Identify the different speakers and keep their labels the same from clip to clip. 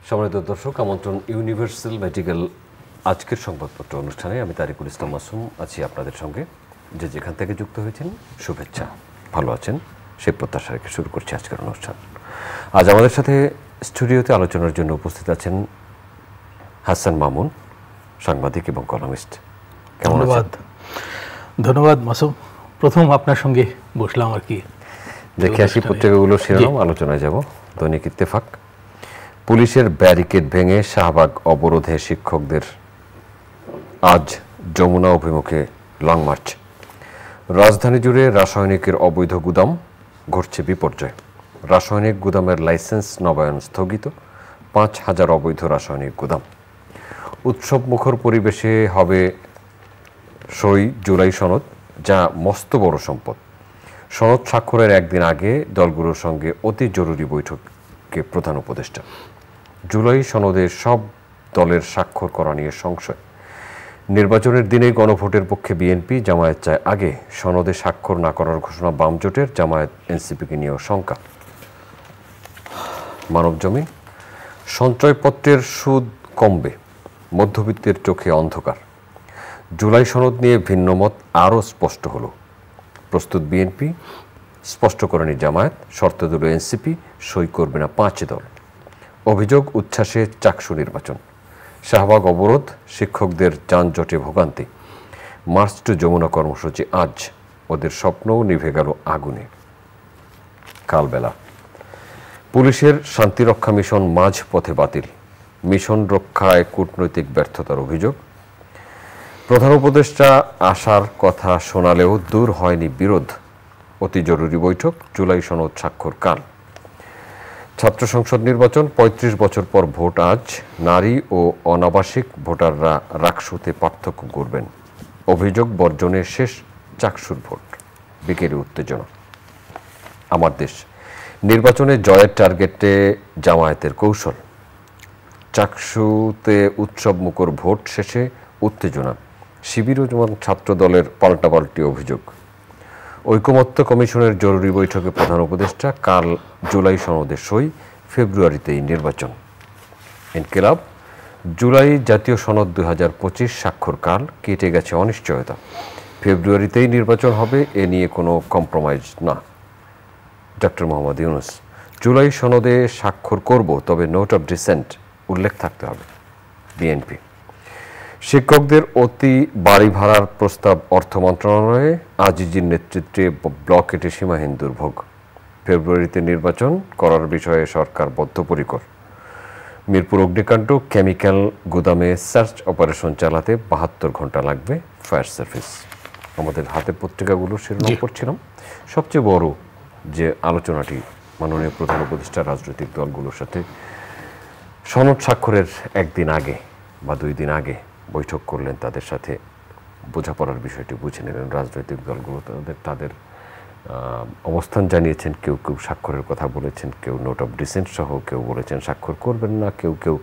Speaker 1: সম্মানিত দর্শক, আমন্ত্রণ ইউনিভার্সাল মেডিকেল আজকের সংবাদপত্র অনুষ্ঠানে। আমি তারিকুল ইসলাম মাসুম আছি আপনাদের সঙ্গে। যে যেখান থেকে যুক্ত হয়েছেন শুভেচ্ছা, ভালো আছেন সেই প্রত্যাশা রেখে শুরু করছি আজকের অনুষ্ঠান। আজ আমাদের সাথে স্টুডিওতে আলোচনার জন্য উপস্থিত আছেন হাসান মামুন, সাংবাদিক এবং কলামিস্ট। কেমন আছেন?
Speaker 2: ধন্যবাদ মাসুম। প্রথম আপনার সঙ্গে বসলাম আর কি।
Speaker 1: দেখে আসি পত্রিকাগুলো শিরোনাম, আলোচনায় যাব। দৈনিক ইত্তেফাক, পুলিশের ব্যারিকেড ভেঙে শাহবাগ অবরোধে শিক্ষকদের আজ যমুনা অভিমুখে লং মার্চ। রাজধানী জুড়ে রাসায়নিকের অবৈধ গুদাম, ঘটছে বিপর্যয়। রাসায়নিক গুদামের লাইসেন্স নবায়ন স্থগিত, ৫,০০০ অবৈধ রাসায়নিক গুদাম। উৎসব মুখর পরিবেশে হবে সই জুলাই সনদ, যা মস্ত বড় সম্পদ। সনদ স্বাক্ষরের একদিন আগে দলগুলোর সঙ্গে অতি জরুরি বৈঠকে প্রধান উপদেষ্টা। জুলাই সনদে সব দলের স্বাক্ষর করা নিয়ে সংশয়। নির্বাচনের দিনে গণভোটের পক্ষে বিএনপি, জামায়াত চায় আগে। সনদে স্বাক্ষর না করার ঘোষণা বাম জোটের, জামায়াত এনসিপিকে নিয়েও শঙ্কা। মানবজমিন, সঞ্চয়পত্রের সুদ কমবে, মধ্যবিত্তের চোখে অন্ধকার। জুলাই সনদ নিয়ে ভিন্নমত আরও স্পষ্ট হলো। প্রস্তুত বিএনপি, স্পষ্ট করেনি জামায়াত, শর্ত দিল এনসিপি, সই করবে না 5 দল। অভিযোগ উচ্ছ্বাসে চাকসু নির্বাচন। শাহবাগ অবরোধ, শিক্ষকদের যানজটে ভোগান্তি। মার্চ টু যমুনা কর্মসূচি আজ, ওদের স্বপ্নও নিভে গেল আগুনে। কালবেলা, পুলিশের শান্তিরক্ষা মিশন মাঝ পথে বাতিল, মিশন রক্ষায় কূটনৈতিক ব্যর্থতার অভিযোগ। প্রধান উপদেষ্টা আসার কথা শোনালেও দূর হয়নি বিরোধ। অতি জরুরি বৈঠক, জুলাই সনদ স্বাক্ষর কাল। ছাত্র সংসদ নির্বাচন, ৩৫ বছর পর ভোট আজ। নারী ও অনাবাসিক ভোটাররা রাকসুতে পার্থক্য করবেন। অভিযোগ বর্জনের শেষ চাকসুর ভোট, বিকেলে উত্তেজনা। আমার দেশ, নির্বাচনে জয়ের টার্গেটে জামায়াতের কৌশল। চাকসুতে উৎসব মুখর ভোট শেষে উত্তেজনা। শিবির এবং ছাত্র দলের পাল্টাপাল্টি অভিযোগ। ঐকমত্য কমিশনের জরুরি বৈঠকে প্রধান উপদেষ্টা, কাল জুলাই সনদে সই, ফেব্রুয়ারিতেই নির্বাচন। ইনকিলাব, জুলাই জাতীয় সনদ ২০২৫ স্বাক্ষর কাল, কেটে গেছে অনিশ্চয়তা। ফেব্রুয়ারিতেই নির্বাচন হবে, এ নিয়ে কোনো কম্প্রোমাইজ না। ডক্টর মোহাম্মদ ইউনূস, জুলাই সনদে স্বাক্ষর করব, তবে নোট অফ ডিসেন্ট উল্লেখ থাকতে হবে। বিএনপি, শিক্ষকদের অতি বাড়ি ভাড়ার প্রস্তাব অর্থ মন্ত্রণালয়ে, আজিজির নেতৃত্বে ব্লকেটে সীমাহীন দুর্ভোগ। ফেব্রুয়ারিতে নির্বাচন করার বিষয়ে সরকার বদ্ধপরিকর। মিরপুর অগ্নিকাণ্ড, কেমিক্যাল গুদামে সার্চ অপারেশন চালাতে ৭২ ঘন্টা লাগবে ফায়ার সার্ভিস। আমাদের হাতের পত্রিকাগুলো শিরোনাম পড়ছিলাম। সবচেয়ে বড় যে আলোচনাটি, মাননীয় প্রধান উপদেষ্টা রাজনৈতিক দলগুলোর সাথে সনদ স্বাক্ষরের একদিন আগে বা 2 দিন আগে বৈঠক করলেন, তাদের সাথে বোঝাপড়ার বিষয়টি বুঝে নিলেন। রাজনৈতিক দলগুলো তাদের অবস্থান জানিয়েছেন। কেউ কেউ স্বাক্ষরের কথা বলেছেন, কেউ নোট অফ ডিসেন্ট সহ, কেউ বলেছেন স্বাক্ষর করবেন না, কেউ কেউ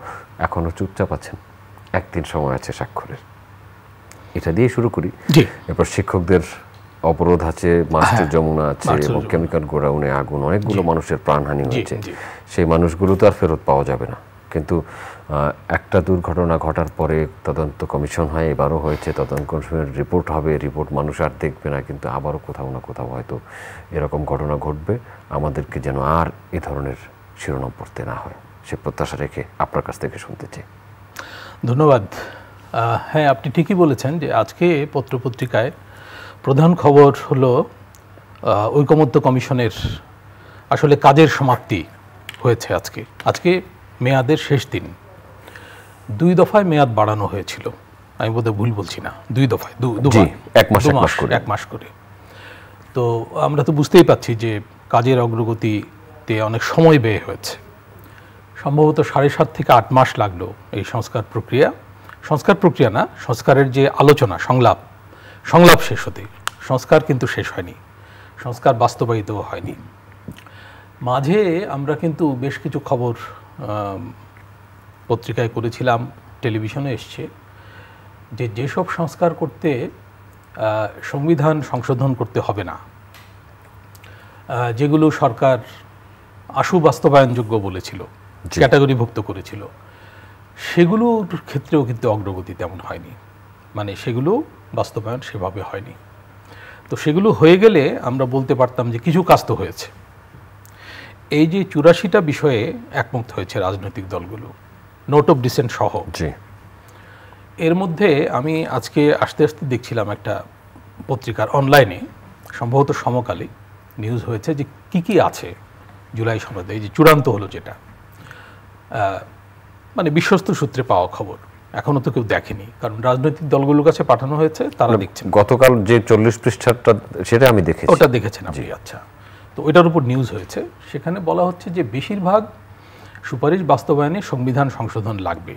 Speaker 1: এখনও চুপচাপ আছেন। একদিন সময় আছে স্বাক্ষরের। এটা দিয়ে শুরু করি। এরপর শিক্ষকদের অবরোধ আছে, মাস্টার যমুনা আছে, এবং কেমিক্যাল গোডাউনে আগুন, অনেকগুলো মানুষের প্রাণহানি হয়েছে। সেই মানুষগুলো তো আর ফেরত পাওয়া যাবে না। কিন্তু একটা দুর্ঘটনা ঘটার পরে তদন্ত কমিশন হয়, এবারও হয়েছে, তদন্ত কমিশনের রিপোর্ট হবে, রিপোর্ট মানুষ আর দেখবে না, কিন্তু আবারও কোথাও না কোথাও হয়তো এরকম ঘটনা ঘটবে। আমাদেরকে যেন আর এ ধরনের শিরোনাম পড়তে না হয়, সে প্রত্যাশা রেখে আপনার কাছ থেকে শুনতে চাই।
Speaker 2: ধন্যবাদ। হ্যাঁ, আপনি ঠিকই বলেছেন যে আজকে পত্রপত্রিকায় প্রধান খবর হলো ঐকমত্য কমিশনের আসলে কাজের সমাপ্তি হয়েছে। আজকে মেয়াদের শেষ দিন। 2 দফায় মেয়াদ বাড়ানো হয়েছিল, আমি বোধহয় ভুল বলছি না, 2 দফায়, 1 মাস করে। তো আমরা তো বুঝতেই পাচ্ছি যে কাজের অগ্রগতিতে অনেক সময় ব্যয় হয়েছে। সম্ভবত 7.5 থেকে 8 মাস লাগলো এই সংস্কার প্রক্রিয়া না, সংস্কারের যে আলোচনা, সংলাপ শেষ হতে। সংস্কার কিন্তু শেষ হয়নি, সংস্কার বাস্তবায়িতও হয়নি। মাঝে আমরা কিন্তু বেশ কিছু খবর পত্রিকায় করেছিলাম, টেলিভিশনে এসছে, যে যেসব সংস্কার করতে সংবিধান সংশোধন করতে হবে না, যেগুলো সরকার আশু বাস্তবায়নযোগ্য বলেছিল, ক্যাটাগরিভুক্ত করেছিল, সেগুলোর ক্ষেত্রেও কিন্তু অগ্রগতি তেমন হয়নি, মানে সেগুলো বাস্তবায়ন সেভাবে হয়নি। তো সেগুলো হয়ে গেলে আমরা বলতে পারতাম যে কিছু কাজ তো হয়েছে। এই যে 84টা বিষয়ে একমত হয়েছে রাজনৈতিক দলগুলো, নোট অফ ডিসেন্ট সহ, এর মধ্যে আমি আজকে আস্তে আস্তে দেখছিলাম একটা পত্রিকার অনলাইনে, সম্ভবত সমকালে নিউজ হয়েছে যে কি আছে জুলাই সনদে, এই যে চূড়ান্ত হলো যেটা, মানে বিশ্বস্ত সূত্রে পাওয়া খবর, এখনো তো কেউ দেখেনি, কারণ রাজনৈতিক দলগুলোর কাছে পাঠানো হয়েছে, তারা দেখছেন।
Speaker 1: গতকাল যে 40 পৃষ্ঠাটা সেটা আমি দেখেছি।
Speaker 2: ওটা দেখেছেন আপনি? আচ্ছা, তো ওইটার উপর নিউজ হয়েছে। সেখানে বলা হচ্ছে যে বেশিরভাগ সুপারিশ বাস্তবায়নে সংবিধান সংশোধন লাগবে,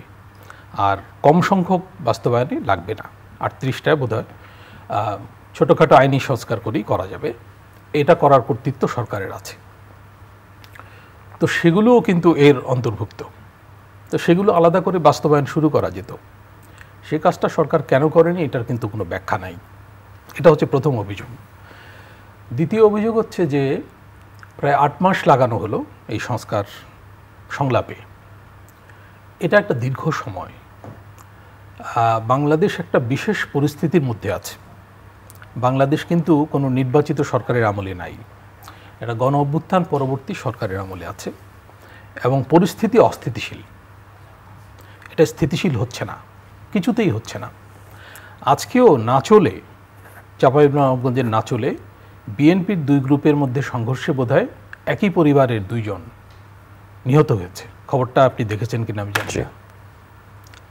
Speaker 2: আর কম সংখ্যক বাস্তবায়নে লাগবে না। 38টায় বোধহয় ছোটোখাটো আইনি সংস্কার করেই করা যাবে, এটা করার কর্তৃত্ব সরকারের আছে। তো সেগুলোও কিন্তু এর অন্তর্ভুক্ত। তো সেগুলো আলাদা করে বাস্তবায়ন শুরু করা যেত, সে কাজটা সরকার কেন করেনি এটার কিন্তু কোনো ব্যাখ্যা নাই। এটা হচ্ছে প্রথম অভিযোগ। দ্বিতীয় অভিযোগ হচ্ছে যে প্রায় 8 মাস লাগানো হলো এই সংস্কার সংলাপে। এটা একটা দীর্ঘ সময়। বাংলাদেশ একটা বিশেষ পরিস্থিতির মধ্যে আছে। বাংলাদেশ কিন্তু কোনো নির্বাচিত সরকারের আমলে নাই, এটা গণ অভ্যুত্থান পরবর্তী সরকারের আমলে আছে, এবং পরিস্থিতি অস্থিতিশীল, এটা স্থিতিশীল হচ্ছে না, কিছুতেই হচ্ছে না। আজকেও না চলে, চাঁপাইনবাবগঞ্জের না চলে বিএনপির 2 গ্রুপের মধ্যে সংঘর্ষে বোধহয় একই পরিবারের 2 জন নিহত হয়েছে। খবরটা আপনি দেখেছেন কিনা আমি জানি না,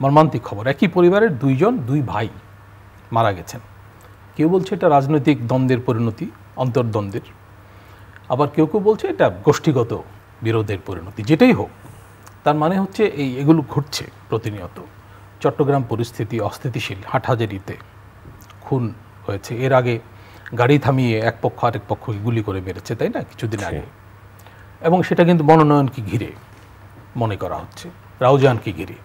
Speaker 2: মর্মান্তিক খবর। একই পরিবারের 2 জন, 2 ভাই মারা গেছেন। কেউ বলছে এটা রাজনৈতিক দ্বন্দ্বের পরিণতি, অন্তর্দ্বন্দ্বের, আবার কেউ কেউ বলছে এটা গোষ্ঠীগত বিরোধের পরিণতি। যেটাই হোক, তার মানে হচ্ছে এগুলো ঘটছে প্রতিনিয়ত। চট্টগ্রাম পরিস্থিতি অস্থিতিশীল, হাটহাজারীতে খুন হয়েছে, এর আগে গাড়ি থামিয়ে এক পক্ষ আরেক পক্ষকে গুলি করে মেরেছে, তাই না, কিছুদিন আগে। এবং সেটা কিন্তু মনোনয়নকে ঘিরে মনে করা হচ্ছে, রাউজানকে ঘিরে।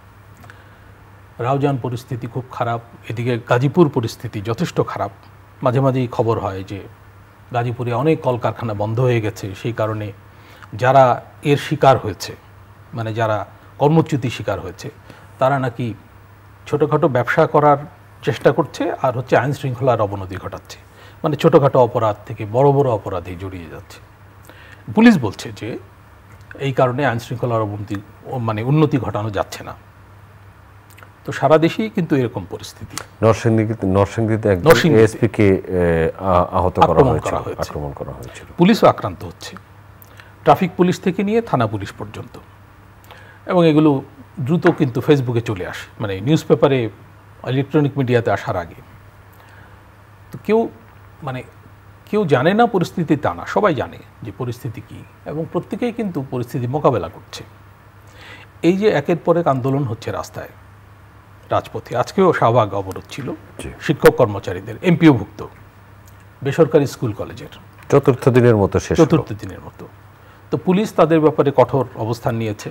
Speaker 2: রাউজান পরিস্থিতি খুব খারাপ, এদিকে গাজীপুর পরিস্থিতি যথেষ্ট খারাপ। মাঝে মাঝেই খবর হয় যে গাজীপুরে অনেক কলকারখানা বন্ধ হয়ে গেছে, সেই কারণে যারা এর শিকার হয়েছে, মানে যারা কর্মচ্যুতি শিকার হয়েছে, তারা নাকি ছোটোখাটো ব্যবসা করার চেষ্টা করছে, আর হচ্ছে আইন শৃঙ্খলার অবনতি ঘটাচ্ছে, মানে ছোটোখাটো অপরাধ থেকে বড় বড় অপরাধে জড়িয়ে যাচ্ছে। পুলিশ বলছে যে এই কারণে আইন শৃঙ্খলার অবনতি, মানে উন্নতি ঘটানো যাচ্ছে না। তো সারা দেশেই কিন্তু এরকম পরিস্থিতি।
Speaker 1: নরসিংদীতে এসপিকে আক্রমণ করা হয়েছিল,
Speaker 2: পুলিশও আক্রান্ত হচ্ছে, ট্রাফিক পুলিশ থেকে নিয়ে থানা পুলিশ পর্যন্ত। এবং এগুলো দ্রুত কিন্তু ফেসবুকে চলে আসে, মানে নিউজ পেপারে, ইলেকট্রনিক মিডিয়াতে আসার আগে। তো কেউ জানে না পরিস্থিতি, তা না, সবাই জানে যে পরিস্থিতি কী, এবং প্রত্যেকেই কিন্তু পরিস্থিতি মোকাবেলা করছে। এই যে একের পর এক আন্দোলন হচ্ছে রাস্তায়, রাজপথে, আজকেও শাহবাগ অবরোধ ছিল শিক্ষক কর্মচারীদের, এমপিওভুক্ত বেসরকারি স্কুল কলেজের,
Speaker 1: চতুর্থ দিনের মতো।
Speaker 2: তো পুলিশ তাদের ব্যাপারে কঠোর অবস্থান নিয়েছে।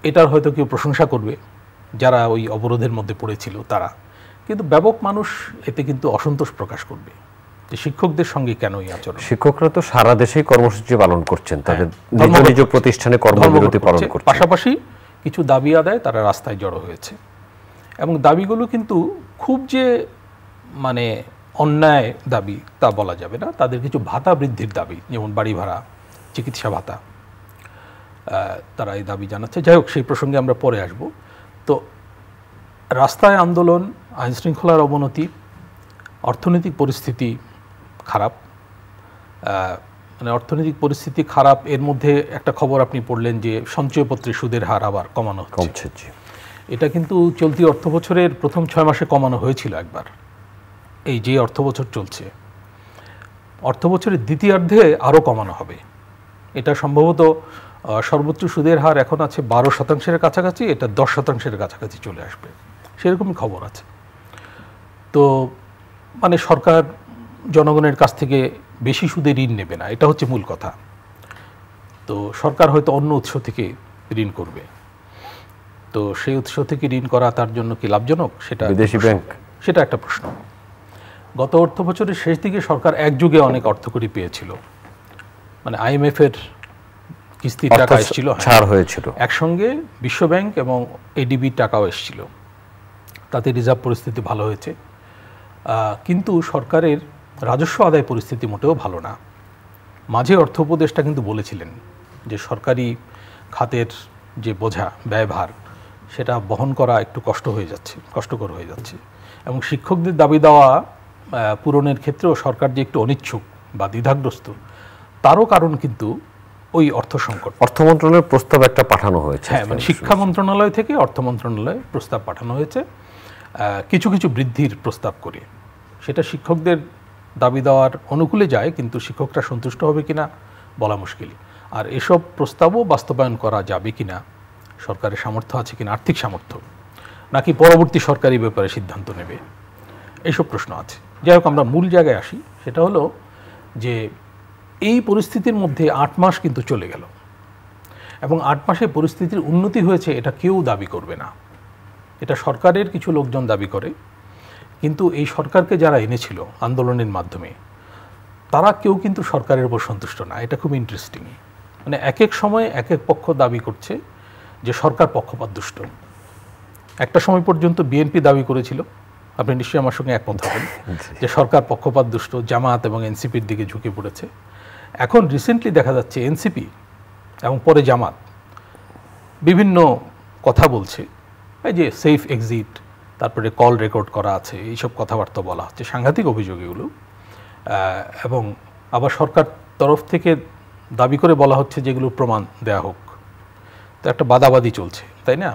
Speaker 2: এটার হয়তো কেউ প্রশংসা করবে, যারা ওই অবরোধের মধ্যে পড়েছিল তারা, কিন্তু ব্যাপক মানুষ এতে কিন্তু অসন্তোষ প্রকাশ করবে যে শিক্ষকদের সঙ্গে কেন এই আচরণ।
Speaker 1: শিক্ষকরা তো সারা দেশেই কর্মসূচি পালন করছেন, তাদের নিজ নিজ প্রতিষ্ঠানে কর্মবিরতি পালন করছেন,
Speaker 2: পাশাপাশি কিছু দাবি আদায় তারা রাস্তায় জড়ো হয়েছে। এবং দাবিগুলো কিন্তু খুব যে মানে অন্যায় দাবি তা বলা যাবে না। তাদের কিছু ভাতা বৃদ্ধির দাবি, যেমন বাড়ি ভাড়া, চিকিৎসা ভাতা, তারা এই দাবি জানাচ্ছে। যাই হোক, সেই প্রসঙ্গে আমরা পরে আসব। তো রাস্তায় আন্দোলন, আইন শৃঙ্খলার অবনতি, অর্থনৈতিক পরিস্থিতি খারাপ, মানে অর্থনৈতিক পরিস্থিতি খারাপ। এর মধ্যে একটা খবর আপনি পড়লেন যে সঞ্চয়পত্রে সুদের হার আবার কমানো হচ্ছে। এটা কিন্তু চলতি অর্থবছরের প্রথম 6 মাসে কমানো হয়েছিল একবার, এই যে অর্থবছর চলছে, অর্থবছরের দ্বিতীয়ার্ধে আরও কমানো হবে। এটা সম্ভবত সর্বোচ্চ সুদের হার এখন আছে 12% কাছাকাছি, এটা 10% কাছাকাছি চলে আসবে, সেরকমই খবর আছে। তো মানে সরকার জনগণের কাছ থেকে বেশি সুদে ঋণ নেবে না, এটা হচ্ছে মূল কথা। তো সরকার হয়তো অন্য উৎস থেকে ঋণ করবে। তো সেই উৎস থেকে ঋণ করা তার জন্য কি লাভজনক, সেটা
Speaker 1: বিদেশি ব্যাংক,
Speaker 2: সেটা একটা প্রশ্ন। গত অর্থ বছরের শেষ দিকে সরকার একযোগে অনেক অর্থকড়ি পেয়েছিল, মানে আইএমএফের কিস্তির টাকা এসেছিল,
Speaker 1: ছাড় হয়েছিল,
Speaker 2: একসঙ্গে বিশ্বব্যাংক এবং এডিবি টাকাও এসেছিল, তাতে রিজার্ভ পরিস্থিতি ভালো হয়েছে। কিন্তু সরকারের রাজস্ব আদায় পরিস্থিতি মোটেও ভালো না। মাঝে অর্থ উপদেষ্টা কিন্তু বলেছিলেন যে সরকারি খাতের যে বোঝা, ব্যয়ভার, সেটা বহন করা একটু কষ্টকর হয়ে যাচ্ছে এবং শিক্ষকদের দাবি দেওয়া পূরণের ক্ষেত্রেও সরকার যে একটু অনিচ্ছুক বা দ্বিধাগ্রস্ত, তারও কারণ কিন্তু ওই অর্থ সংকট।
Speaker 1: অর্থ মন্ত্রণালয়ের প্রস্তাব একটা পাঠানো হয়েছে,
Speaker 2: হ্যাঁ, মানে শিক্ষা মন্ত্রণালয় থেকে অর্থ মন্ত্রণালয়ে প্রস্তাব পাঠানো হয়েছে কিছু কিছু বৃদ্ধির প্রস্তাব করে। সেটা শিক্ষকদের দাবি দেওয়ার অনুকূলে যায়, কিন্তু শিক্ষকরা সন্তুষ্ট হবে কিনা বলা মুশকিল। আর এসব প্রস্তাবও বাস্তবায়ন করা যাবে কিনা, সরকারের সামর্থ্য আছে কিনা, আর্থিক সামর্থ্য, নাকি পরবর্তী সরকারি ব্যাপারে সিদ্ধান্ত নেবে, এইসব প্রশ্ন আছে। যাই হোক, আমরা মূল জায়গায় আসি। সেটা হলো যে এই পরিস্থিতির মধ্যে 8 মাস কিন্তু চলে গেল এবং 8 মাসে পরিস্থিতির উন্নতি হয়েছে এটা কেউ দাবি করবে না। এটা সরকারের কিছু লোকজন দাবি করে, কিন্তু এই সরকারকে যারা এনেছিল আন্দোলনের মাধ্যমে, তারা কেউ কিন্তু সরকারের উপর সন্তুষ্ট না। এটা খুব ইন্টারেস্টিং। মানে এক এক সময় এক এক পক্ষ দাবি করছে যে সরকার পক্ষপাতদুষ্ট। একটা সময় পর্যন্ত বিএনপি দাবি করেছিল, আপনি নিশ্চয়ই আমার সঙ্গে একমত হবেন, যে সরকার পক্ষপাতদুষ্ট, জামায়াত এবং এনসিপির দিকে ঝুঁকে পড়েছে। এখন রিসেন্টলি দেখা যাচ্ছে এনসিপি এবং পরে জামাত বিভিন্ন কথা বলছে, এই যে সেফ এক্সিট, তারপরে কল রেকর্ড করা আছে, এইসব কথাবার্তা বলা হচ্ছে, সাংঘাতিক অভিযোগ এগুলো। এবং আবার সরকার তরফ থেকে দাবি করে বলা হচ্ছে যেগুলো প্রমাণ দেয়া হোক। তো একটা বাদাবাদি চলছে, তাই না?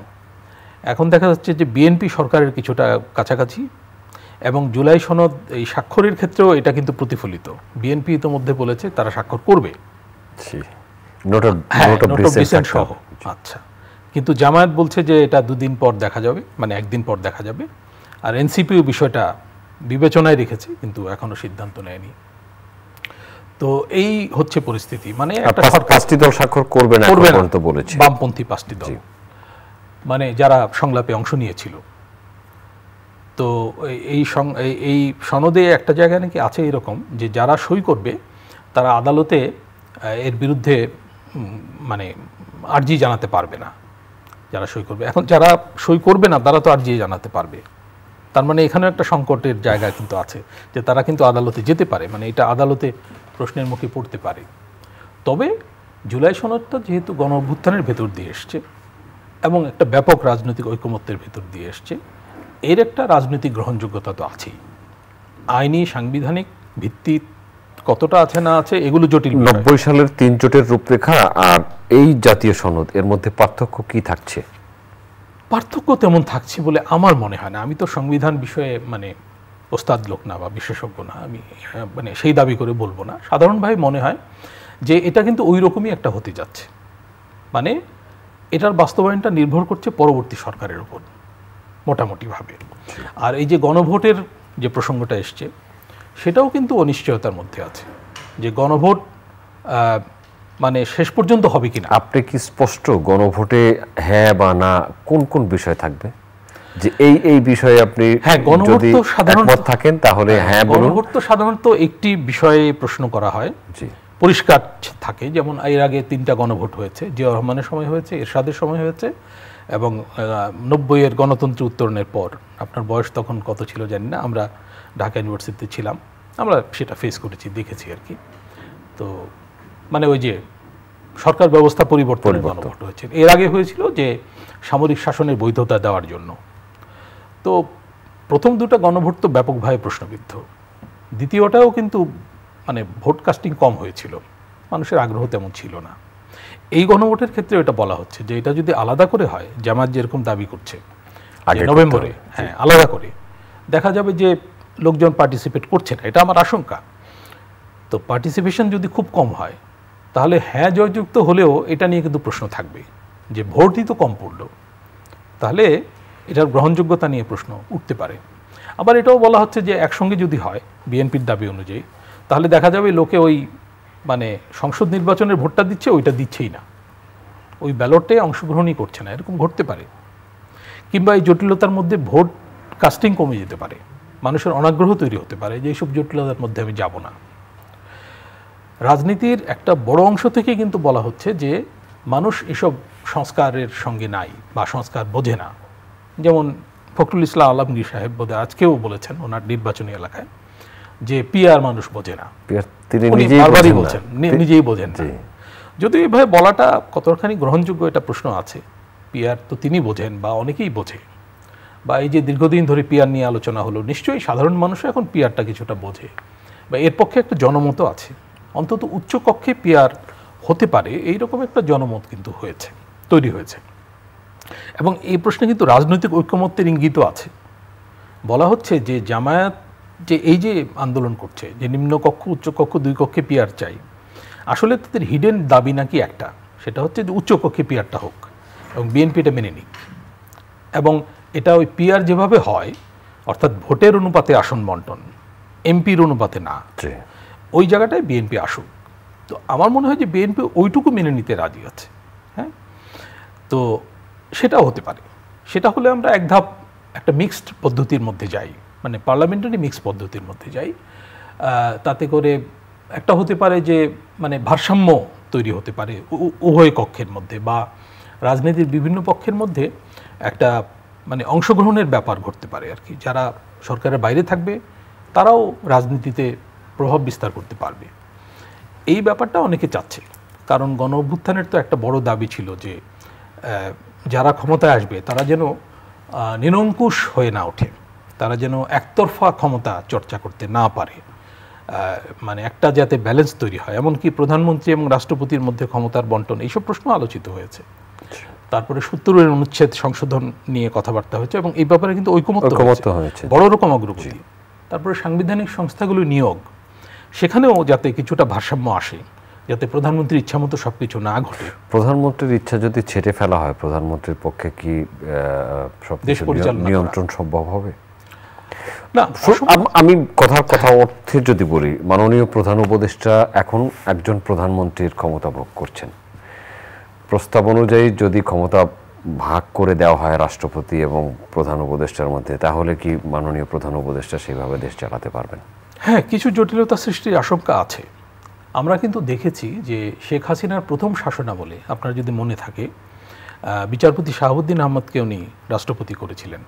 Speaker 2: এখন দেখা যাচ্ছে যে বিএনপি সরকারের কিছুটা কাছাকাছি, এবং জুলাই সনদ এই স্বাক্ষরের ক্ষেত্রেও এটা কিন্তু প্রতিফলিত। বিএনপি ইতিমধ্যে বলেছে তারা স্বাক্ষর করবে, সহ। আচ্ছা, কিন্তু জামায়াত বলছে যে এটা 2 দিন পর দেখা যাবে, মানে 1 দিন পর দেখা যাবে। আর এনসিপিও বিষয়টা বিবেচনায় রেখেছে, কিন্তু এখনো সিদ্ধান্ত নেয়নি। তো এই হচ্ছে পরিস্থিতি। মানে একটা সরকার
Speaker 1: 5টি দল স্বাক্ষর করবে না তো বলেছে,
Speaker 2: বামপন্থী 5টি দল, মানে যারা সংলাপে অংশ নিয়েছিল। তো এই সনদে একটা জায়গায় নাকি আছে এরকম যে যারা সই করবে তারা আদালতে এর বিরুদ্ধে মানে আর্জি জানাতে পারবে না, যারা সই করবে। এখন যারা সই করবে না তারা তো আর্জি জানাতে পারবে, তার মানে এখানেও একটা সংকটের জায়গা কিন্তু আছে, যে তারা কিন্তু আদালতে যেতে পারে, মানে এটা আদালতে প্রশ্নের মুখে পড়তে পারে। তবে জুলাই সনদটা যেহেতু গণ অভ্যুত্থানের ভেতর দিয়ে এসছে এবং একটা ব্যাপক রাজনৈতিক ঐকমত্যের ভেতর দিয়ে এসছে, এর একটা রাজনৈতিক গ্রহণযোগ্যতা তো আছেই। আইনি সাংবিধানিক ভিত্তি কতটা আছে না আছে এগুলো জটিল।
Speaker 1: 90 সালের 3 জোটের রূপরেখা আর এই জাতীয় সনদ, এর মধ্যে পার্থক্য কি থাকছে?
Speaker 2: পার্থক্য তেমন থাকছে বলে আমার মনে হয় না। আমি তো সংবিধান বিষয়ে মানে ওস্তাদ লোক না বা বিশেষজ্ঞ না, আমি মানে সেই দাবি করে বলবো না। সাধারণভাবে মনে হয় যে এটা কিন্তু ওই রকমই একটা হতে যাচ্ছে, মানে এটার বাস্তবায়নটা নির্ভর করছে পরবর্তী সরকারের উপর মোটামুটিভাবে। আর এই যে গণভোটের যে প্রসঙ্গটা এসছে, সেটাও কিন্তু অনিশ্চয়তার মধ্যে আছে, যে গণভোট মানে শেষ পর্যন্ত হবে কিনা।
Speaker 1: আপনি কি স্পষ্ট গণভোটে হ্যাঁ বা না কোন কোন বিষয় থাকবে, যে এই বিষয়ে আপনি
Speaker 2: যদি
Speaker 1: একমত থাকেন তাহলে হ্যাঁ বলুন?
Speaker 2: গণভোট তো সাধারণত একটি বিষয়ে প্রশ্ন করা হয়, পরিষ্কার থাকে। যেমন এর আগে 3টা গণভোট হয়েছে, জিয়াউর রহমানের সময় হয়েছে, এরশাদের সময় হয়েছে, এবং 90-এর গণতন্ত্র উত্তরণের পর। আপনার বয়স তখন কত ছিল জানি না, আমরা ঢাকা ইউনিভার্সিটিতে ছিলাম, আমরা সেটা ফেস করেছি, দেখেছি আর কি। তো মানে ওই যে সরকার ব্যবস্থা পরিবর্তনের গণভোট হয়েছে। এর আগে হয়েছিল যে সামরিক শাসনের বৈধতা দেওয়ার জন্য। তো প্রথম 2টা গণভোট তো ব্যাপকভাবে প্রশ্নবিদ্ধ। দ্বিতীয়টাও কিন্তু মানে ভোট কাস্টিং কম হয়েছিল, মানুষের আগ্রহ তেমন ছিল না। এই গণভোটের ক্ষেত্রে এটা বলা হচ্ছে যে এটা যদি আলাদা করে হয়, জামাত যেরকম দাবি করছে নভেম্বরে, হ্যাঁ আলাদা করে, দেখা যাবে যে লোকজন পার্টিসিপেট করছে না, এটা আমার আশঙ্কা। তো পার্টিসিপেশন যদি খুব কম হয়, তাহলে হ্যাঁ জয়যুক্ত হলেও এটা নিয়ে কিন্তু প্রশ্ন থাকবে যে ভোটই তো কম পড়লো, তাহলে এটার গ্রহণযোগ্যতা নিয়ে প্রশ্ন উঠতে পারে। আবার এটাও বলা হচ্ছে যে একসঙ্গে যদি হয় বিএনপির দাবি অনুযায়ী, তাহলে দেখা যাবে লোকে ওই মানে সংসদ নির্বাচনের ভোটটা দিচ্ছে, ওইটা দিচ্ছেই না, ওই ব্যালটে অংশগ্রহণই করছে না, এরকম ঘটতে পারে। কিংবা এই জটিলতার মধ্যে ভোট কাস্টিং কমে যেতে পারে, মানুষের অনাগ্রহ তৈরি হতে পারে, যে এইসব জটিলতার মধ্যে আমি যাব না। রাজনীতির একটা বড় অংশ থেকে কিন্তু বলা হচ্ছে যে মানুষ এসব সংস্কারের সঙ্গে নাই বা সংস্কার বোঝে না। যেমন ফখরুল ইসলাম আলমগীর সাহেব বোধহয় আজকেও বলেছেন ওনার নির্বাচনী এলাকায় যে পিআর মানুষ বোঝে না, উনি বারবারই বলছেন, নিজেই বোঝেন না। যদিও এভাবে বলাটা কতখানি গ্রহণযোগ্য এটা প্রশ্ন আছে। পিআর তো তিনি বোঝেন বা অনেকেই বোঝে, বা এই যে দীর্ঘদিন ধরে পিআর নিয়ে আলোচনা হলো, নিশ্চয়ই সাধারণ মানুষও এখন পিআরটা কিছুটা বোঝে বা এর পক্ষে একটা জনমত আছে, অন্তত উচ্চ কক্ষে পিআর হতে পারে এইরকম একটা জনমত কিন্তু তৈরি হয়েছে। এবং এই প্রশ্নে কিন্তু রাজনৈতিক ঐকমত্যের ইঙ্গিতও আছে। বলা হচ্ছে যে জামায়াত যে এই যে আন্দোলন করছে যে নিম্নকক্ষ উচ্চকক্ষ দুই কক্ষে পিআর চাই, আসলে তাদের হিডেন দাবি নাকি একটা, সেটা হচ্ছে যে উচ্চকক্ষে পিআরটা হোক এবং বিএনপি এটা মেনে নিক, এবং এটা ওই পিআর যেভাবে হয় অর্থাৎ ভোটের অনুপাতে আসন বন্টন, এমপির অনুপাতে না, ওই জায়গাটায় বিএনপি আসুক। তো আমার মনে হয় যে বিএনপি ওইটুকু মেনে নিতে রাজি আছে। হ্যাঁ, তো সেটাও হতে পারে। সেটা হলে আমরা এক ধাপ একটা মিক্সড পদ্ধতির মধ্যে যাই, মানে পার্লামেন্টারি মিক্সড পদ্ধতির মধ্যে যাই। তাতে করে একটা হতে পারে যে মানে ভারসাম্য তৈরি হতে পারে উভয় কক্ষের মধ্যে বা রাজনীতির বিভিন্ন পক্ষের মধ্যে একটা মানে অংশগ্রহণের ব্যাপার ঘটতে পারে আর কি। যারা সরকারের বাইরে থাকবে তারাও রাজনীতিতে প্রভাব বিস্তার করতে পারবে। এই ব্যাপারটা অনেকে চাচ্ছে, কারণ গণ অভ্যুত্থানের তো একটা বড় দাবি ছিল যে যারা ক্ষমতায় আসবে তারা যেন নিরঙ্কুশ হয়ে না ওঠে, তারা যেন একতরফা ক্ষমতা চর্চা করতে না পারে, মানে একটা যাতে ব্যালেন্স তৈরি হয়। এমনকি প্রধানমন্ত্রী এবং রাষ্ট্রপতির মধ্যে ক্ষমতার বন্টন এইসব প্রশ্ন আলোচিত হয়েছে। তারপরে ৭০-এর অনুচ্ছেদ সংশোধন নিয়ে কথাবার্তা হয়েছে এবং এই ব্যাপারে কিন্তু ঐকমত্য হয়েছে, বড় রকম অগ্রগতি। তারপরে সাংবিধানিক সংস্থাগুলো নিয়োগ, সেখানেও যাতে কিছুটা ভারসাম্য আসে, যাতে প্রধানমন্ত্রীর ইচ্ছামতো সবকিছু না ঘটে।
Speaker 1: প্রধানমন্ত্রীর ইচ্ছা যদি ছেড়ে ফেলা হয়, প্রধানমন্ত্রীর পক্ষে কি
Speaker 2: দেশ পরিচালনা
Speaker 1: নিয়ন্ত্রণ সম্ভব হবে?
Speaker 2: না,
Speaker 1: আমি কথা অর্থে যদি বলি, মাননীয় প্রধান উপদেষ্টা এখন একজন প্রধানমন্ত্রীর ক্ষমতা ভোগ করছেন। প্রস্তাব অনুযায়ী যদি ক্ষমতা ভাগ করে দেওয়া হয় রাষ্ট্রপতি এবং প্রধান উপদেষ্টার মধ্যে, তাহলে কি মাননীয় প্রধান উপদেষ্টা সেইভাবে দেশ চালাতে পারবেন?
Speaker 2: হ্যাঁ, কিছু জটিলতা সৃষ্টির আশঙ্কা আছে। আমরা কিন্তু দেখেছি যে শেখ হাসিনার প্রথম শাসনামলে, আপনার যদি মনে থাকে, বিচারপতি শাহাবুদ্দিন আহমদকে উনি রাষ্ট্রপতি করেছিলেন,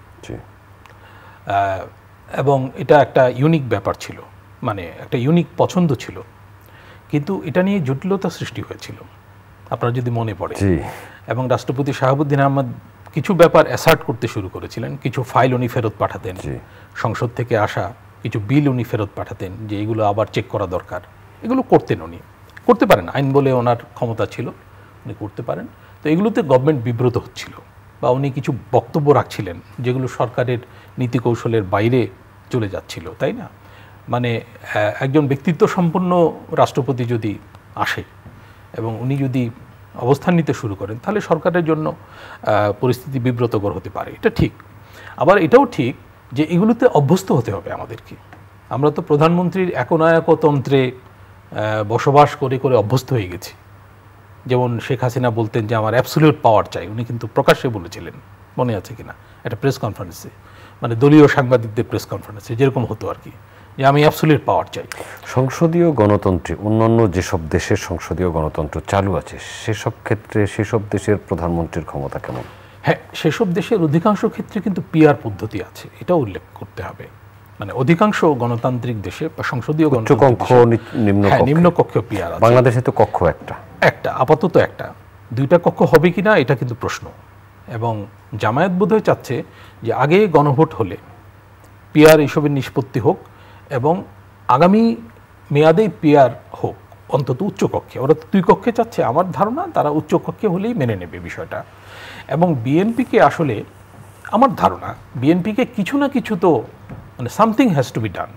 Speaker 2: এবং এটা একটা ইউনিক ব্যাপার ছিল, মানে একটা ইউনিক পছন্দ ছিল। কিন্তু এটা নিয়ে জটিলতা সৃষ্টি হয়েছিল, আপনার যদি মনে পড়ে। এবং রাষ্ট্রপতি শাহাবুদ্দিন আহমদ কিছু ব্যাপার অ্যাসার্ট করতে শুরু করেছিলেন, কিছু ফাইল উনি ফেরত পাঠাতেন, সংসদ থেকে আসা কিছু বিল উনি ফেরত পাঠাতেন যে এগুলো আবার চেক করা দরকার। এগুলো করতেন, উনি করতে পারেন, আইন বলে ওনার ক্ষমতা ছিল, উনি করতে পারেন। তো এগুলোতে গভর্নমেন্ট বিব্রত হচ্ছিল বা উনি কিছু বক্তব্য রাখছিলেন যেগুলো সরকারের নীতি কৌশলের বাইরে চলে যাচ্ছিল, তাই না? মানে একজন ব্যক্তিত্ব সম্পন্ন রাষ্ট্রপতি যদি আসে এবং উনি যদি অবস্থান নিতে শুরু করেন, তাহলে সরকারের জন্য পরিস্থিতি বিব্রতকর হতে পারে, এটা ঠিক। আবার এটাও ঠিক যে এগুলোতে অভ্যস্ত হতে হবে আমাদেরকে। আমরা তো প্রধানমন্ত্রীর একনায়কতন্ত্রে বসবাস করে করে অভ্যস্ত হয়ে গেছি। যেমন শেখ হাসিনা বলতেন যে আমার অ্যাবসলিউট পাওয়ার চাই, উনি কিন্তু প্রকাশ্যে বলেছিলেন, মনে আছে কিনা, একটা প্রেস কনফারেন্সে, মানে দলীয় সাংবাদিকদের প্রেস কনফারেন্সে যেরকম হতো আর কি, যে আমি অ্যাবসলিউট পাওয়ার চাই।
Speaker 1: সংসদীয় গণতন্ত্রে অন্যান্য যেসব দেশের সংসদীয় গণতন্ত্র চালু আছে, সেসব ক্ষেত্রে সেসব দেশের প্রধানমন্ত্রীর ক্ষমতা কেমন?
Speaker 2: হ্যাঁ, সেসব দেশের অধিকাংশ ক্ষেত্রে কিন্তু পিআর পদ্ধতি আছে, এটা উল্লেখ করতে হবে। মানে অধিকাংশ গণতান্ত্রিক দেশে বা সংসদীয় নিম্নকক্ষ পিআর আছে।
Speaker 1: বাংলাদেশে তো কক্ষ একটা
Speaker 2: আপাতত একটা, দুইটা কক্ষ হবে কিনা এটা কিন্তু প্রশ্ন। এবং জামায়াত বোধহয় চাচ্ছে যে আগে গণভোট হলে পিআর এইসবের নিষ্পত্তি হোক এবং আগামী মেয়াদেই পিআর হোক, অন্তত উচ্চকক্ষে। ওরা তো দুই কক্ষে চাচ্ছে, আমার ধারণা তারা উচ্চকক্ষে হলেই মেনে নেবে বিষয়টা। এবং বিএনপিকে আসলে, আমার ধারণা বিএনপিকে কিছু না কিছু তো মানে something has to be done.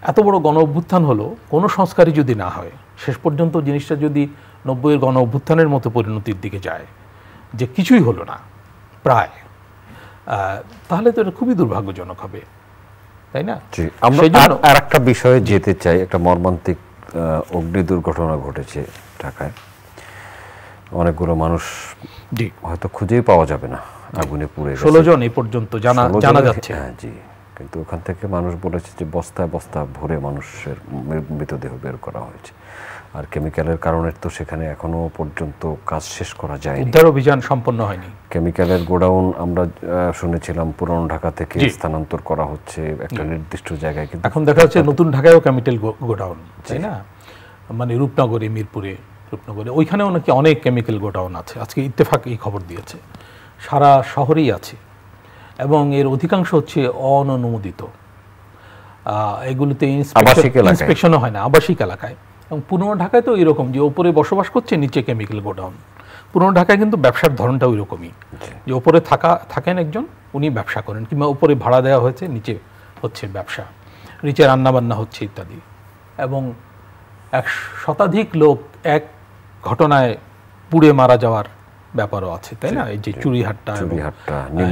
Speaker 2: এত বড় গণ অভ্যুত্থান হলো, কোনো সংস্কারই যদি না হয়, শেষ পর্যন্ত জিনিসটা যদি 90-এর গণ অভ্যুত্থানের মতো পরিণতির দিকে যায়, যে কিছুই হলো না প্রায়, তাহলে তো এটা খুবই দুর্ভাগ্যজনক হবে, তাই না?
Speaker 1: আমরা আর একটা বিষয়ে যেতে চাই। একটা মর্মান্তিক অগ্নি দুর্ঘটনা ঘটেছে ঢাকায়, অনেকগুলো মানুষ হয়তো খুঁজেই পাওয়া যাবে না, আগুনে পুড়ে
Speaker 2: 16 জন এই পর্যন্ত জানা যাচ্ছে।
Speaker 1: হ্যাঁ জি, কিন্তু ওখান থেকে মানুষ বলেছে যে বস্তায় বস্তা ভরে মানুষের মৃতদেহ বের করা হয়েছে। আর কেমিক্যালের কারণে তো সেখানে এখনো পর্যন্ত কাজ শেষ করা যায়নি,
Speaker 2: উদ্ধার অভিযান সম্পন্ন হয়নি।
Speaker 1: কেমিক্যালের গোডাউন আমরা শুনেছিলাম পুরানো ঢাকা থেকে স্থানান্তর করা হচ্ছে একটা নির্দিষ্ট জায়গায়, কিন্তু
Speaker 2: এখন দেখা যাচ্ছে নতুন ঢাকায়ও কেমিক্যাল গোডাউন, তাই না? মানে রূপনগরে, মিরপুরে, রূপনগরে ওইখানেও নাকি অনেক কেমিক্যাল গোডাউন আছে। আজকে ইত্তেফাক এই খবর দিয়েছে, সারা শহরেই আছে এবং এর অধিকাংশ হচ্ছে অননুমোদিত। এগুলোতে ইন্সপেকশনও হয় না, আবাসিক এলাকায়। এবং পুরনো ঢাকায় তো এরকম যে ওপরে বসবাস করছে, নিচে কেমিক্যাল গোডাউন। পুরনো ঢাকায় কিন্তু ব্যবসার ধরনটা ওই রকমই, যে ওপরে থাকেন একজন, উনি ব্যবসা করেন, কিংবা উপরে ভাড়া দেওয়া হয়েছে, নিচে হচ্ছে ব্যবসা, নিচে রান্নাবান্না হচ্ছে ইত্যাদি। এবং 100 শতাধিক লোক এক ঘটনায় পুড়ে মারা যাওয়ার ব্যাপারও আছে, তাই না? এই যে চুরিহাট্টা,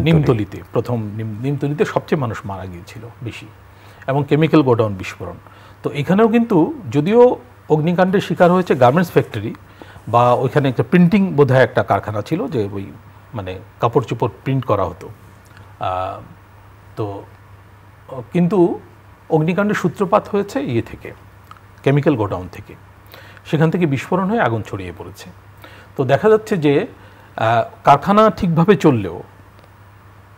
Speaker 2: নিমতলিতে, প্রথম নিমতলিতে সবচেয়ে মানুষ মারা গিয়েছিল বেশি, এবং কেমিক্যাল গোডাউন বিস্ফোরণ। তো এখানেও কিন্তু যদিও অগ্নিকাণ্ডের শিকার হয়েছে গার্মেন্টস ফ্যাক্টরি, বা ওইখানে একটা প্রিন্টিং বোধহয় একটা কারখানা ছিল, যে ওই মানে কাপড় চোপড় প্রিন্ট করা হতো। তো কিন্তু অগ্নিকাণ্ডের সূত্রপাত হয়েছে ইয়ে থেকে, কেমিক্যাল গোডাউন থেকে। সেখান থেকে বিস্ফোরণ হয়ে আগুন ছড়িয়ে পড়েছে। তো দেখা যাচ্ছে যে কারখানা ঠিকভাবে চললেও,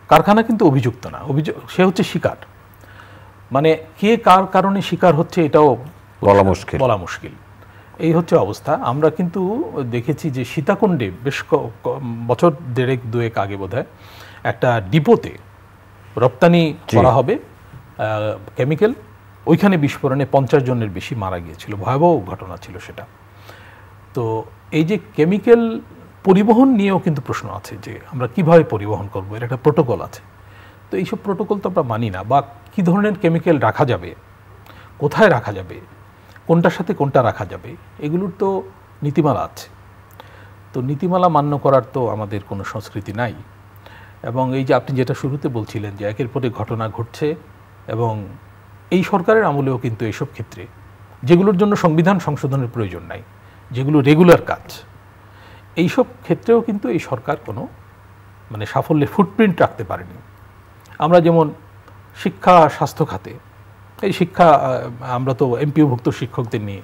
Speaker 2: কারখানা কিন্তু অভিযুক্ত না, সে হচ্ছে শিকার। মানে কে কার কারণে শিকার হচ্ছে এটাও বলা মুশকিল। এই হচ্ছে অবস্থা। আমরা কিন্তু দেখেছি যে সীতাকুণ্ডে বেশ বছর 1.5-2 আগে বোধহয় একটা ডিপোতে রপ্তানি করা হবে কেমিক্যাল, ওইখানে বিস্ফোরণে 50 জনের বেশি মারা গিয়েছিল। ভয়াবহ ঘটনা ছিল সেটা। তো এই যে কেমিক্যাল পরিবহন নিয়েও কিন্তু প্রশ্ন আছে, যে আমরা কিভাবে পরিবহন করবো, এর একটা প্রোটোকল আছে। তো এইসব প্রোটোকল তো আমরা মানি না, বা কী ধরনের কেমিক্যাল রাখা যাবে, কোথায় রাখা যাবে, কোনটার সাথে কোনটা রাখা যাবে, এগুলোর তো নীতিমালা আছে। তো নীতিমালা মান্য করার তো আমাদের কোনো সংস্কৃতি নাই। এবং এই যে আপনি যেটা শুরুতে বলছিলেন যে একের পরে ঘটনা ঘটছে, এবং এই সরকারের আমলেও কিন্তু এইসব ক্ষেত্রে, যেগুলোর জন্য সংবিধান সংশোধনের প্রয়োজন নাই, যেগুলো রেগুলার কাজ, এইসব ক্ষেত্রেও কিন্তু এই সরকার কোনো মানে সাফল্যের ফুটপ্রিন্ট রাখতে পারেনি। আমরা যেমন শিক্ষা স্বাস্থ্য খাতে, এই শিক্ষা আমরা তো এমপিওভুক্ত শিক্ষকদের নিয়ে,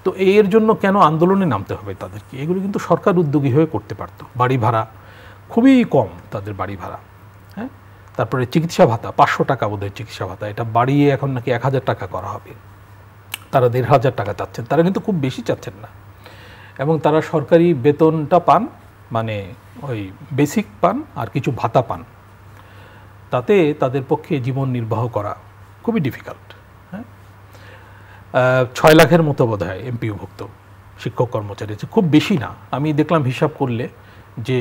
Speaker 2: তো এর জন্য কেন আন্দোলনে নামতে হবে তাদেরকে? এগুলো কিন্তু সরকার উদ্যোগী হয়ে করতে পারতো। বাড়ি ভাড়া খুবই কম তাদের, বাড়ি ভাড়া, হ্যাঁ। তারপরে চিকিৎসা ভাতা 500 টাকা বোধহয় চিকিৎসা ভাতা, এটা বাড়িয়ে এখন নাকি 1000 টাকা করা হবে। তারা 1500 টাকা চাচ্ছেন, তারা কিন্তু খুব বেশি চাচ্ছেন না। এবং তারা সরকারি বেতনটা পান, মানে ওই বেসিক পান আর কিছু ভাতা পান, তাতে তাদের পক্ষে জীবন নির্বাহ করা খুবই ডিফিকাল্ট। হ্যাঁ, 6 লাখের মতো বোধহয় এমপিওভুক্ত শিক্ষক কর্মচারী, খুব বেশি না। আমি দেখলাম হিসাব করলে যে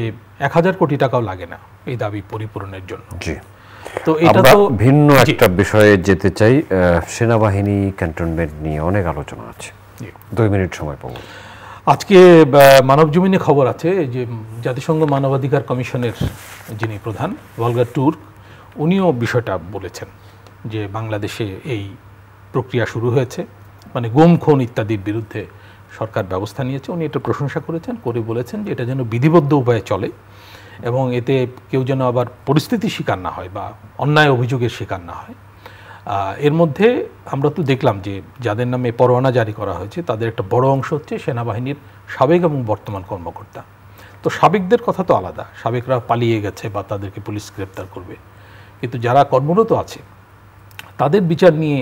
Speaker 2: 1000 কোটি টাকাও লাগে না এই দাবি পরিপূরণের জন্য।
Speaker 1: তো এটা তো ভিন্ন একটা বিষয়ে যেতে চাই। সেনাবাহিনী ক্যান্টনমেন্ট নিয়ে অনেক আলোচনা আছে, 2 মিনিট সময় পাবো।
Speaker 2: আজকে মানবজমিনে খবর আছে যে জাতিসংঘ মানবাধিকার কমিশনের যিনি প্রধান ভলগার টুর্ক, উনিও বিষয়টা বলেছেন যে বাংলাদেশে এই প্রক্রিয়া শুরু হয়েছে, মানে গুম খুন ইত্যাদির বিরুদ্ধে সরকার ব্যবস্থা নিয়েছে। উনি এটা প্রশংসা করেছেন, করে বলেছেন যে এটা যেন বিধিবদ্ধ উপায়ে চলে, এবং এতে কেউ যেন আবার পরিস্থিতির শিকার না হয় বা অন্যায় অভিযোগের শিকার না হয়। এর মধ্যে আমরা তো দেখলাম যে যাদের নামে পরোয়ানা জারি করা হয়েছে তাদের একটা বড় অংশ হচ্ছে সেনাবাহিনীর সাবেক এবং বর্তমান কর্মকর্তা। তো সাবেকদের কথা তো আলাদা, সাবেকরা পালিয়ে গেছে বা তাদেরকে পুলিশ গ্রেপ্তার করবে, কিন্তু যারা কর্মরত আছে তাদের বিচার নিয়ে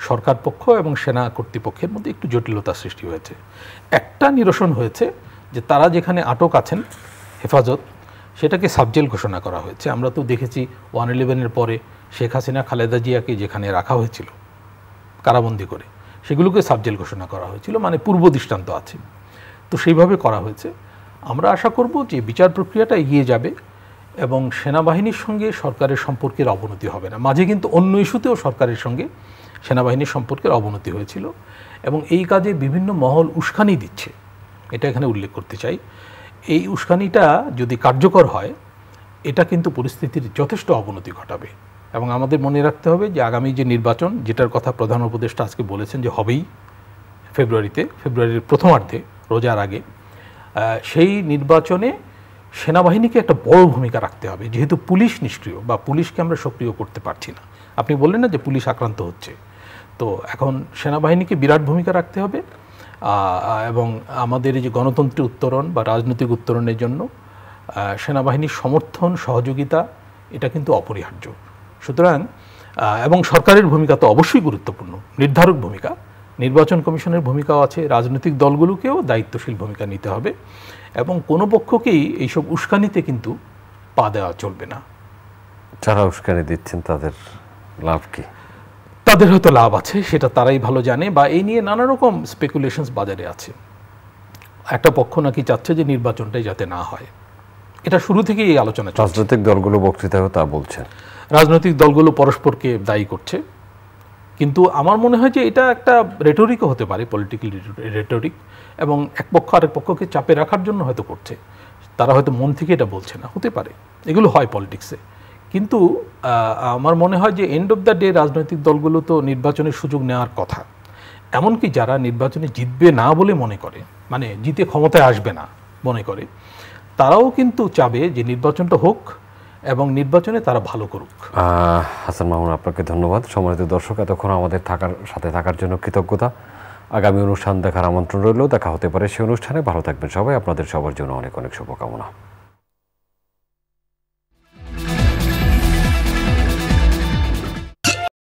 Speaker 2: সরকার পক্ষ এবং সেনা কর্তৃপক্ষের মধ্যে একটু জটিলতা সৃষ্টি হয়েছে। একটা নিরসন হয়েছে যে তারা যেখানে আটক আছেন হেফাজত, সেটাকে সাবজেল ঘোষণা করা হয়েছে। আমরা তো দেখেছি 111-এর পরে শেখ হাসিনা খালেদা জিয়াকে যেখানে রাখা হয়েছিল কারাবন্দি করে, সেগুলোকে সাবজেল ঘোষণা করা হয়েছিল, মানে পূর্ব দৃষ্টান্ত আছে। তো সেইভাবে করা হয়েছে। আমরা আশা করব যে বিচার প্রক্রিয়াটা এগিয়ে যাবে এবং সেনাবাহিনীর সঙ্গে সরকারের সম্পর্কের অবনতি হবে না। মাঝে কিন্তু অন্য ইস্যুতেও সরকারের সঙ্গে সেনাবাহিনীর সম্পর্কের অবনতি হয়েছিল, এবং এই কাজে বিভিন্ন মহল উস্কানি দিচ্ছে, এটা এখানে উল্লেখ করতে চাই। এই উস্কানিটা যদি কার্যকর হয়, এটা কিন্তু পরিস্থিতির যথেষ্ট অবনতি ঘটাবে। এবং আমাদের মনে রাখতে হবে যে আগামী যে নির্বাচন, যেটার কথা প্রধান উপদেষ্টা আজকে বলেছেন যে হবেই ফেব্রুয়ারির প্রথমার্ধে, রোজার আগে, সেই নির্বাচনে সেনাবাহিনীকে একটা বড় ভূমিকা রাখতে হবে, যেহেতু পুলিশ নিষ্ক্রিয় বা পুলিশকে আমরা সক্রিয় করতে পারছি না। আপনি বললেন না যে পুলিশ আক্রান্ত হচ্ছে, তো এখন সেনাবাহিনীকে বিরাট ভূমিকা রাখতে হবে। এবং আমাদের এই যে গণতন্ত্রের উত্তরণ বা রাজনৈতিক উত্তরণের জন্য সেনাবাহিনীর সমর্থন সহযোগিতা এটা কিন্তু অপরিহার্য। সুতরাং এবং সরকারের ভূমিকা তো অবশ্যই গুরুত্বপূর্ণ, নির্ধারক ভূমিকা। নির্বাচন কমিশনের ভূমিকাও আছে, রাজনৈতিক দলগুলোকেও দায়িত্বশীল ভূমিকা নিতে হবে এবং কোনো পক্ষকেই এইসব উস্কানিতে কিন্তু পা দেওয়া চলবে না।
Speaker 1: যারা উস্কানি দিচ্ছেন তাদের লাভ কি?
Speaker 2: তাদের হয়তো লাভ আছে, সেটা তারাই ভালো জানে, বা এই নিয়ে নানা রকম স্পেকুলেশনস বাজারে আছে। একটা পক্ষ নাকি চাচ্ছে যে নির্বাচনটাই যাতে না হয়, এটা শুরু থেকেই এই আলোচনা চলছে।
Speaker 1: রাজনৈতিক দলগুলো বক্তৃতায় তা বলছেন।
Speaker 2: রাজনৈতিক দলগুলো পরস্পরকে দায়ী করছে, কিন্তু আমার মনে হয় যে এটা একটা রেটরিকও হতে পারে, পলিটিক্যাল রেটরিক, এবং এক পক্ষ আরেক পক্ষকে চাপে রাখার জন্য হয়তো করছে। তারা হয়তো মন থেকে এটা বলছে না, হতে পারে, এগুলো হয় পলিটিক্সে। কিন্তু আমার মনে হয় যে এন্ড অফ দ্য ডে রাজনৈতিক দলগুলো তো নির্বাচনের সুযোগ নেওয়ার কথা। এমনকি যারা নির্বাচনে জিতবে না বলে মনে করে, মানে জিতে ক্ষমতায় আসবে না মনে করে, তারাও কিন্তু চাবে যে নির্বাচনটা হোক এবং নির্বাচনে তারা ভালো করুক।
Speaker 1: হাসান মামুন, আপনাকে ধন্যবাদ। সম্মানিত দর্শক, এতক্ষণ আমাদের সাথে থাকার জন্য কৃতজ্ঞতা। আগামী অনুষ্ঠান দেখার আমন্ত্রণ রইল। দেখা হতে পারে সে অনুষ্ঠানে। ভালো থাকবেন সবাই। আপনাদের সবার জন্য অনেক অনেক শুভকামনা।